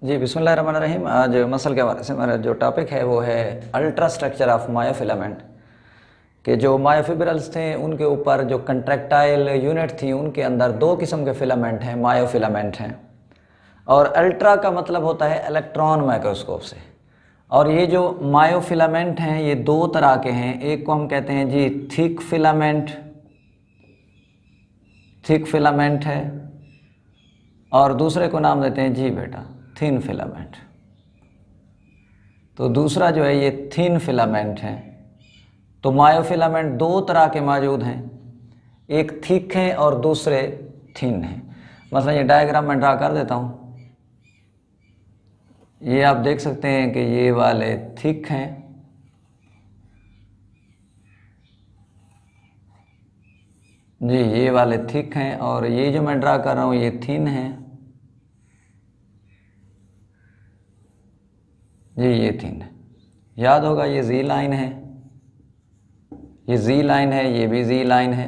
जी बिस्मिल्लाहिर्रहमानिर्रहीम। आज मसल के हवाले से हमारा जो टॉपिक है वो है अल्ट्रा स्ट्रक्चर ऑफ मायोफिलामेंट। के जो मायोफिब्रिल्स थे उनके ऊपर जो कंट्रैक्टाइल यूनिट थी उनके अंदर दो किस्म के फिलामेंट हैं, मायोफिलामेंट हैं। और अल्ट्रा का मतलब होता है इलेक्ट्रॉन माइक्रोस्कोप से। और ये जो मायोफिलामेंट हैं ये दो तरह के हैं। एक को हम कहते हैं जी थिक फिलामेंट है, और दूसरे को नाम देते हैं जी बेटा थिन फिलामेंट। तो दूसरा जो है ये थिन फिलामेंट है। तो मायोफिलामेंट दो तरह के मौजूद हैं, एक थिक है और दूसरे थिन है। मतलब ये डायग्राम मैं ड्रा कर देता हूँ। ये आप देख सकते हैं कि ये वाले थिक हैं, जी ये वाले थिक हैं, और ये जो मैं ड्रा कर रहा हूँ ये थिन है, जी ये थिन है। याद होगा ये जी लाइन है, ये जी लाइन है, ये भी जी लाइन है।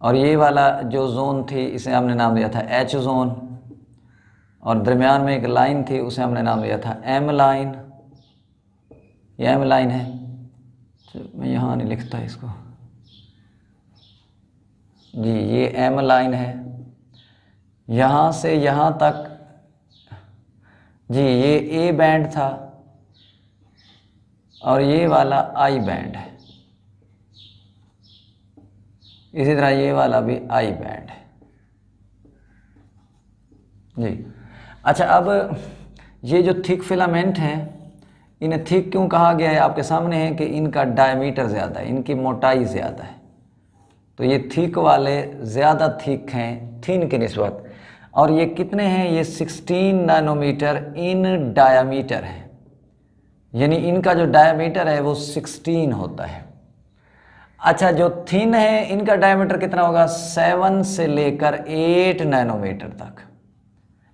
और ये वाला जो जोन थी इसे हमने नाम दिया था एच जोन, और दरमियान में एक लाइन थी उसे हमने नाम दिया था एम लाइन। ये एम लाइन है, मैं यहाँ नहीं लिखता इसको, जी ये एम लाइन है। यहाँ से यहाँ तक जी ये ए बैंड था, और ये वाला आई बैंड है। इसी तरह ये वाला भी आई बैंड है जी। अच्छा, अब ये जो थिक फिलामेंट हैं इन्हें थिक क्यों कहा गया है आपके सामने है कि इनका डायमीटर ज़्यादा है, इनकी मोटाई ज़्यादा है। तो ये थिक वाले ज़्यादा थिक हैं थिन की निस्बत। और ये कितने हैं? ये 16 नैनोमीटर इन डायामीटर है, यानी इनका जो डायमीटर है वो 16 होता है। अच्छा, जो थिन है इनका डायमीटर कितना होगा? 7 से लेकर 8 नैनोमीटर तक,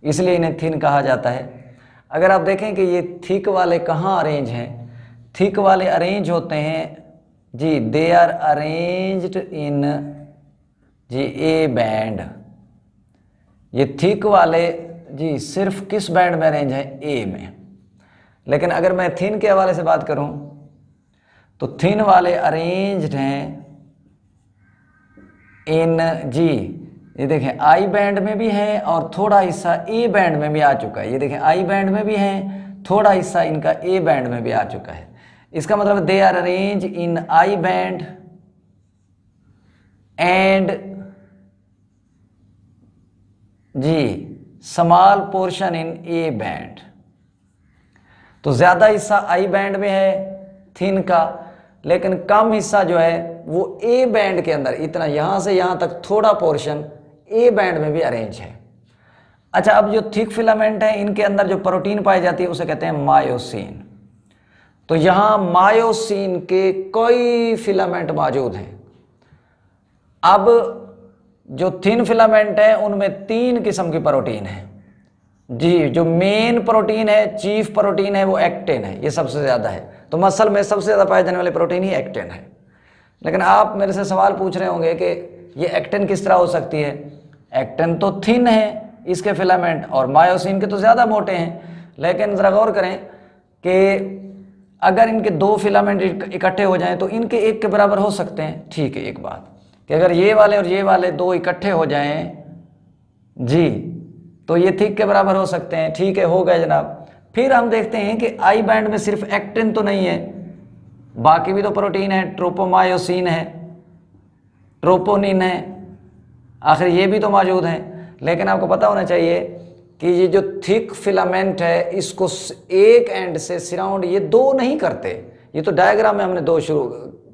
इसलिए इन्हें थिन कहा जाता है। अगर आप देखें कि ये थिक वाले कहाँ अरेंज हैं, थिक वाले अरेंज होते हैं जी, दे आर अरेंज्ड इन जी ए बैंड। ये थिक वाले जी सिर्फ किस बैंड में अरेंज है? ए में। लेकिन अगर मैं थिन के हवाले से बात करूं तो थिन वाले अरेंज्ड हैं इन जी, ये देखें आई बैंड में भी है और थोड़ा हिस्सा ए बैंड में भी आ चुका है। ये देखें आई बैंड में भी है, थोड़ा हिस्सा इनका ए बैंड में भी आ चुका है। इसका मतलब they are arrange in I band and G small portion in A band. तो ज्यादा हिस्सा आई बैंड में है थिन का, लेकिन कम हिस्सा जो है वो ए बैंड के अंदर, इतना यहां से यहां तक थोड़ा पोर्शन ए बैंड में भी अरेंज है। अच्छा, अब जो थिक फिलामेंट है इनके अंदर जो प्रोटीन पाई जाती है उसे कहते हैं मायोसिन। तो यहां मायोसिन के कई फिलामेंट मौजूद हैं। अब जो थिन फिलामेंट है उनमें 3 किस्म की प्रोटीन है जी। जो मेन प्रोटीन है, चीफ प्रोटीन है, वो एक्टिन है, ये सबसे ज्यादा है। तो मसल में सबसे ज्यादा पाए जाने वाली प्रोटीन ही एक्टिन है। लेकिन आप मेरे से सवाल पूछ रहे होंगे कि ये एक्टिन किस तरह हो सकती है? एक्टिन तो थिन है इसके फिलामेंट, और मायोसिन के तो ज्यादा मोटे हैं। लेकिन जरा गौर करें कि अगर इनके 2 फिलामेंट इकट्ठे हो जाएं तो इनके एक के बराबर हो सकते हैं। ठीक है, एक बात कि अगर ये वाले और ये वाले 2 इकट्ठे हो जाएं जी तो ये थिक के बराबर हो सकते हैं। ठीक है, हो गए जनाब। फिर हम देखते हैं कि आई बैंड में सिर्फ एक्टिन तो नहीं है, बाकी भी तो प्रोटीन है। ट्रोपोमायोसिन है, ट्रोपोनिन है, आखिर ये भी तो मौजूद हैं। लेकिन आपको पता होना चाहिए कि ये जो थिक फिलामेंट है इसको एक एंड से सराउंड ये 2 नहीं करते। ये तो डायग्राम में हमने 2 शुरू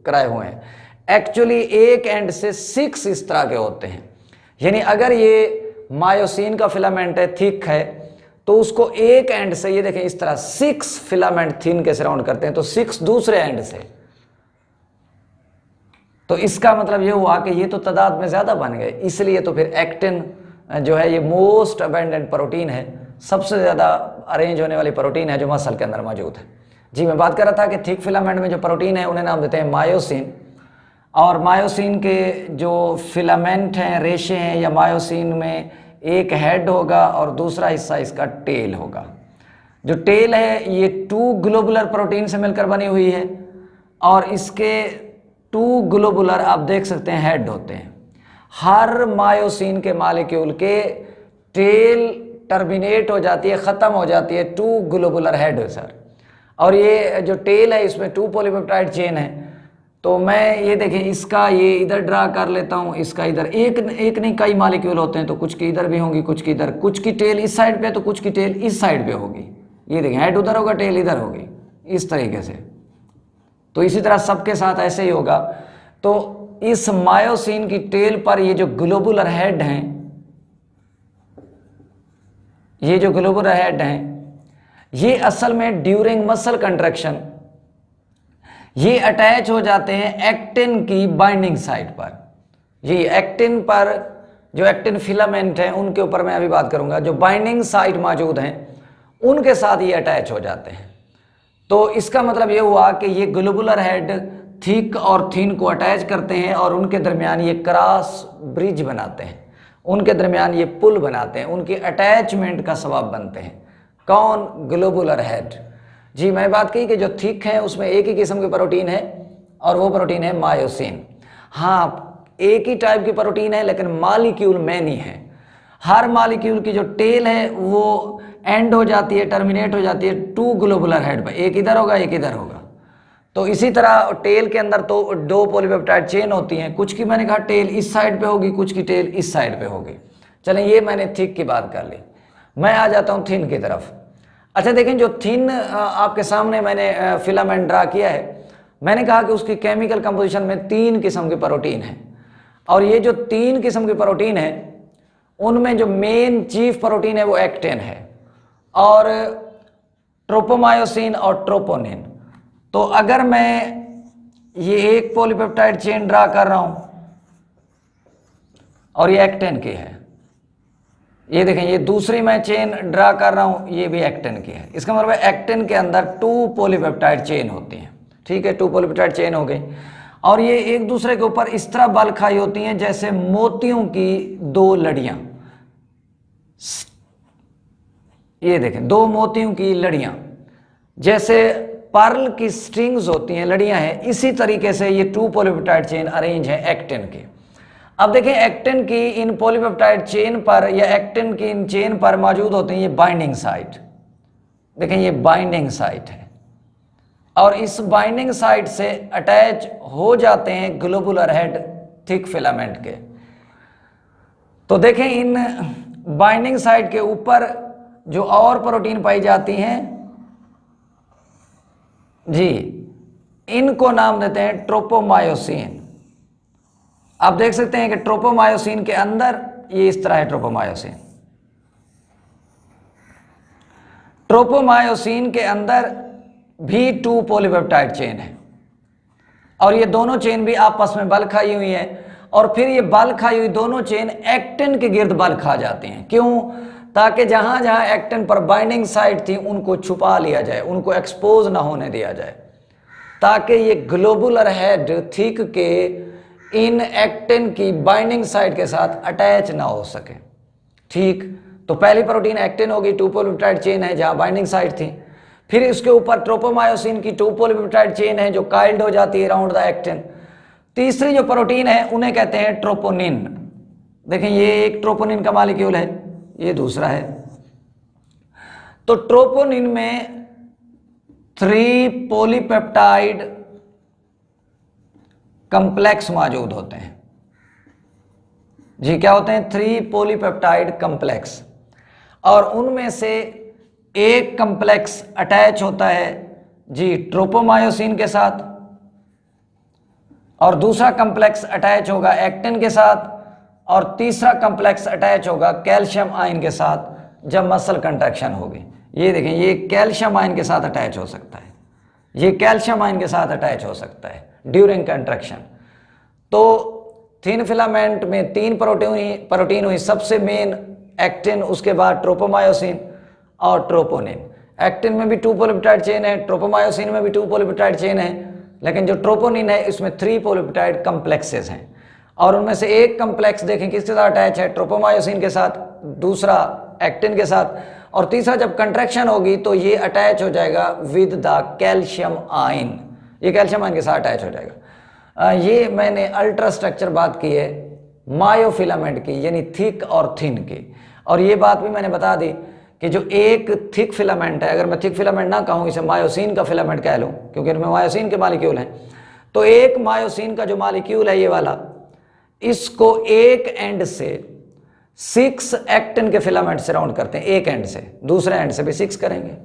कराए हुए हैं। एक्चुअली एक एंड से 6 इस तरह के होते हैं। यानी अगर ये मायोसिन का फिलामेंट है, थिक है, तो उसको एक एंड से ये देखें इस तरह 6 फिलामेंट थिन के सराउंड करते हैं, तो 6 दूसरे एंड से। तो इसका मतलब ये हुआ कि ये तो तादाद में ज्यादा बन गए, इसलिए तो फिर एक्टिन जो है ये मोस्ट अबेंडेंट प्रोटीन है, सबसे ज्यादा अरेंज होने वाली प्रोटीन है जो मसल के अंदर मौजूद है जी। मैं बात कर रहा था कि थिक फिलामेंट में जो प्रोटीन है उन्हें नाम देते हैं मायोसिन। और मायोसिन के जो फिलामेंट हैं, रेशे हैं, या मायोसिन में एक हेड होगा और दूसरा हिस्सा इसका टेल होगा। जो टेल है ये 2 ग्लोबुलर प्रोटीन से मिलकर बनी हुई है और इसके 2 ग्लोबुलर आप देख सकते हैं हेड होते हैं। हर मायोसिन के मॉलिक्यूल के टेल टर्मिनेट हो जाती है, ख़त्म हो जाती है 2 ग्लोबुलर हेड है सर। और ये जो टेल है इसमें 2 पॉलीपेप्टाइड चेन है। तो मैं ये देखें इसका ये इधर ड्रा कर लेता हूँ, इसका इधर एक नहीं कई मॉलिक्यूल होते हैं, तो कुछ की इधर भी होंगी, कुछ की इधर, कुछ की टेल इस साइड पे तो कुछ की टेल इस साइड पे होगी। ये देखें हेड उधर होगा, टेल इधर होगी, इस तरीके से। तो इसी तरह सबके साथ ऐसे ही होगा। तो इस मायोसिन की टेल पर ये जो ग्लोबुलर हेड हैं, ये जो ग्लोबुलर हेड हैं, ये असल में ड्यूरिंग मसल कंट्रैक्शन ये अटैच हो जाते हैं एक्टिन की बाइंडिंग साइट पर। ये एक्टिन पर जो एक्टिन फिलामेंट है उनके ऊपर मैं अभी बात करूंगा, जो बाइंडिंग साइट मौजूद हैं उनके साथ ये अटैच हो जाते हैं। तो इसका मतलब ये हुआ कि ये ग्लोबुलर हेड थिक और थिन को अटैच करते हैं और उनके दरमियान ये क्रॉस ब्रिज बनाते हैं, उनके दरमियान ये पुल बनाते हैं, उनकी अटैचमेंट का सबब बनते हैं। कौन? Globular head. जी मैं बात की कि जो थिक है उसमें एक ही किस्म की प्रोटीन है और वो प्रोटीन है मायोसिन। हाँ एक ही टाइप की प्रोटीन है लेकिन मॉलिक्यूल मैनी है। हर मॉलिक्यूल की जो टेल है वो एंड हो जाती है, टर्मिनेट हो जाती है 2 ग्लोबुलर हेड पर, एक इधर होगा एक इधर होगा। तो इसी तरह टेल के अंदर तो 2 पॉलीपेप्टाइड चेन होती हैं, कुछ की मैंने कहा टेल इस साइड पे होगी, कुछ की टेल इस साइड पे होगी। चलें ये मैंने थिक की बात कर ली, मैं आ जाता हूँ थिन की तरफ। अच्छा देखें जो थिन आपके सामने मैंने फिलामेंट ड्रा किया है, मैंने कहा कि उसकी केमिकल कंपोजिशन में 3 किस्म की प्रोटीन है और ये जो 3 किस्म की प्रोटीन है उनमें जो मेन चीफ प्रोटीन है वो एक्टिन है और ट्रोपोमायोसिन और ट्रोपोनिन। तो अगर मैं ये एक पॉलीपेप्टाइड चेन ड्रा कर रहा हूं और ये एक्टिन की है, ये देखें ये दूसरी मैं चेन ड्रा कर रहा हूं ये भी एक्टिन की है। इसका मतलब एक्टिन के अंदर 2 पॉलीपेप्टाइड चेन होती हैं, ठीक है, 2 पॉलीपेप्टाइड चेन हो गई और ये एक दूसरे के ऊपर इस तरह बल खाई होती हैं जैसे मोतियों की 2 लड़ियां। ये देखें 2 मोतियों की लड़ियां, जैसे पर्ल की स्ट्रिंग्स होती हैं, लड़ियां हैं, इसी तरीके से ये 2 पॉलीपेप्टाइड चेन अरेंज है एक्टिन की। अब देखें एक्टिन की इन पॉलीपेप्टाइड चेन पर या एक्टिन की इन चेन पर मौजूद होते हैं ये बाइंडिंग साइट। देखें ये बाइंडिंग साइट है और इस बाइंडिंग साइट से अटैच हो जाते हैं ग्लोबुलर हेड थिक फिलामेंट के। तो देखें इन बाइंडिंग साइट के ऊपर जो और प्रोटीन पाई जाती हैं जी, इनको नाम देते हैं ट्रोपोमायोसिन। आप देख सकते हैं कि ट्रोपोमायोसिन के अंदर ये इस तरह है ट्रोपोमायोसिन। ट्रोपोमायोसिन के अंदर भी 2 पॉलीपेप्टाइड चेन है और ये दोनों चेन भी आपस में बल खाई हुई है और फिर ये बल खाई हुई दोनों चेन एक्टिन के गिर्द बल खा जाती हैं। क्यों? ताकि जहां जहां एक्टिन पर बाइंडिंग साइट थी उनको छुपा लिया जाए, उनको एक्सपोज ना होने दिया जाए, ताकि ये ग्लोबुलर हेड थिक के इन एक्टिन की बाइंडिंग साइट के साथ अटैच ना हो सके। ठीक, तो पहली प्रोटीन एक्टिन होगी, 2 पॉलीपेप्टाइड चेन है जहां बाइंडिंग साइट थी। फिर इसके ऊपर ट्रोपोमायोसिन की 2 पॉलीपेप्टाइड चेन है जो काइल्ड हो जाती है अराउंड द एक्टिन। तीसरी जो प्रोटीन है उन्हें कहते हैं ट्रोपोनिन। देखें ये एक ट्रोपोनिन का मॉलिक्यूल है, ये दूसरा है। तो ट्रोपोनिन में 3 पॉलीपेप्टाइड कॉम्प्लेक्स मौजूद होते हैं जी। क्या होते हैं? 3 पॉलीपेप्टाइड कॉम्प्लेक्स और उनमें से एक कॉम्प्लेक्स अटैच होता है जी ट्रोपोमायोसिन के साथ और दूसरा कॉम्प्लेक्स अटैच होगा एक्टिन के साथ और तीसरा कॉम्प्लेक्स अटैच होगा कैल्शियम आयन के साथ जब मसल कंट्रैक्शन होगी। ये देखें ये कैल्शियम आयन के साथ अटैच हो सकता है, ये कैल्शियम आयन के साथ अटैच हो सकता है ड्यूरिंग कंट्रैक्शन। तो थिन फिलामेंट में 3 प्रोटीन हुई, सबसे मेन एक्टिन, उसके बाद ट्रोपोमायोसिन और ट्रोपोनिन। एक्टिन में भी 2 पॉलीपेप्टाइड चेन है, ट्रोपोमायोसिन में भी 2 पॉलीपेप्टाइड चेन है, लेकिन जो ट्रोपोनिन है इसमें 3 पॉलीपेप्टाइड कॉम्प्लेक्सेस हैं और उनमें से एक कम्प्लेक्स देखें किसके साथ अटैच है, ट्रोपोमायोसिन के साथ, दूसरा एक्टिन के साथ, और तीसरा जब कंट्रैक्शन होगी तो ये अटैच हो जाएगा विद द कैल्शियम आयन, ये कैल्शियम आयन के साथ अटैच हो जाएगा। ये मैंने अल्ट्रा स्ट्रक्चर बात की है मायोफिलामेंट की, यानी थिक और थिन की। और ये बात भी मैंने बता दी कि जो एक थिक फिलामेंट है, अगर मैं थिक फिलामेंट ना कहूँ, इसे मायोसिन का फिलामेंट कह लूँ क्योंकि इनमें मायोसिन के मालिक्यूल हैं, तो एक मायोसिन का जो मालिक्यूल है ये वाला, इसको एक एंड से 6 एक्टिन के फिलामेंट से राउंड करते हैं, एक एंड से, दूसरे एंड से भी 6 करेंगे।